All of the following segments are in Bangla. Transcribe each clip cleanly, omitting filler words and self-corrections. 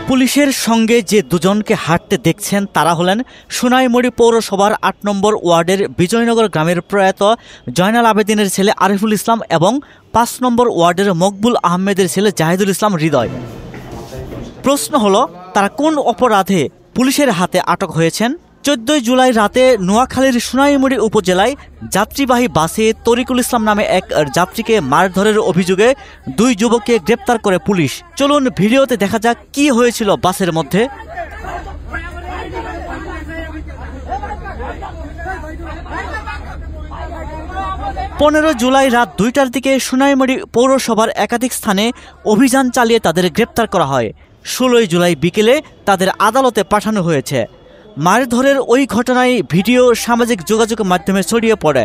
পুলিশের সঙ্গে যে দুজনকে হাঁটতে দেখছেন তারা হলেন সোনাইমুড়ি পৌরসভার ৮ নম্বর ওয়ার্ডের বিজয়নগর গ্রামের প্রয়াত জয়নাল আবেদিনের ছেলে আরিফুল ইসলাম এবং ৫ নম্বর ওয়ার্ডের মকবুল আহমেদের ছেলে জাহিদুল ইসলাম হৃদয়। প্রশ্ন হলো, তারা কোন অপরাধে পুলিশের হাতে আটক হয়েছেন? ১৪ জুলাই রাতে নোয়াখালীর সোনাইমুড়ি উপজেলায় যাত্রীবাহী বাসে তরিকুল ইসলাম নামে এক যাত্রীকে মারধরের অভিযোগে ২ যুবককে গ্রেপ্তার করে পুলিশ। চলুন ভিডিওতে দেখা যাক কি হয়েছিল বাসের মধ্যে। ১৫ জুলাই রাত ২টার দিকে সোনাইমুড়ি পৌরসভার একাধিক স্থানে অভিযান চালিয়ে তাদের গ্রেপ্তার করা হয়। ১৬ জুলাই বিকেলে তাদের আদালতে পাঠানো হয়েছে। মারধরের ওই ঘটনায় ভিডিও সামাজিক যোগাযোগ মাধ্যমে ছড়িয়ে পড়ে।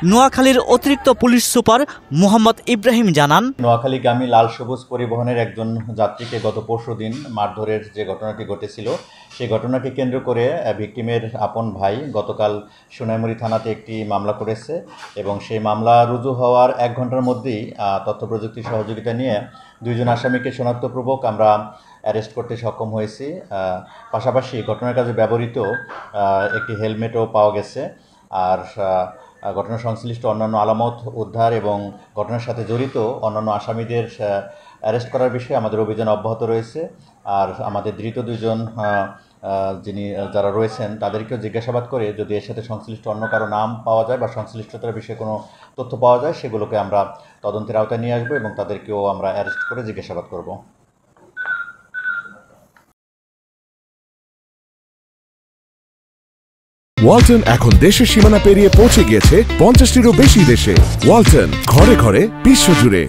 নোয়াখালীর অতিরিক্ত পুলিশ সুপার মোহাম্মদ ইব্রাহিম জানান, নোয়াখালীগামী লাল সবুজ পরিবহনের একজন যাত্রীকে গত পরশুদিন মারধরের যে ঘটনাটি ঘটেছিল সেই ঘটনাকে কেন্দ্র করে ভিকটিমের আপন ভাই গতকাল সোনাইমুড়ি থানাতে একটি মামলা করেছে এবং সেই মামলা রুজু হওয়ার ১ ঘন্টার মধ্যেই তথ্য প্রযুক্তির সহযোগিতা নিয়ে ২ জন আসামিকে শনাক্তপূর্বক আমরা অ্যারেস্ট করতে সক্ষম হয়েছি। পাশাপাশি ঘটনার কাজে ব্যবহৃত একটি হেলমেটও পাওয়া গেছে। আর ঘটনা সংশ্লিষ্ট অন্যান্য আলামত উদ্ধার এবং ঘটনার সাথে জড়িত অন্যান্য আসামিদের অ্যারেস্ট করার বিষয়ে আমাদের অভিযান অব্যাহত রয়েছে। আর আমাদের ধৃত ২ জন যারা রয়েছেন তাদেরকেও জিজ্ঞাসাবাদ করে যদি এর সাথে সংশ্লিষ্ট অন্য কারো নাম পাওয়া যায় বা সংশ্লিষ্টতার বিষয়ে কোনো তথ্য পাওয়া যায় সেগুলোকে আমরা তদন্তের আওতায় নিয়ে আসবো এবং তাদেরকেও আমরা অ্যারেস্ট করে জিজ্ঞাসাবাদ করব। ওয়ালটন এখন দেশের সীমানা পেরিয়ে পৌঁছে গিয়েছে ৫০টিরও বেশি দেশে। ওয়ালটন, ঘরে ঘরে বিশ্বজুড়ে।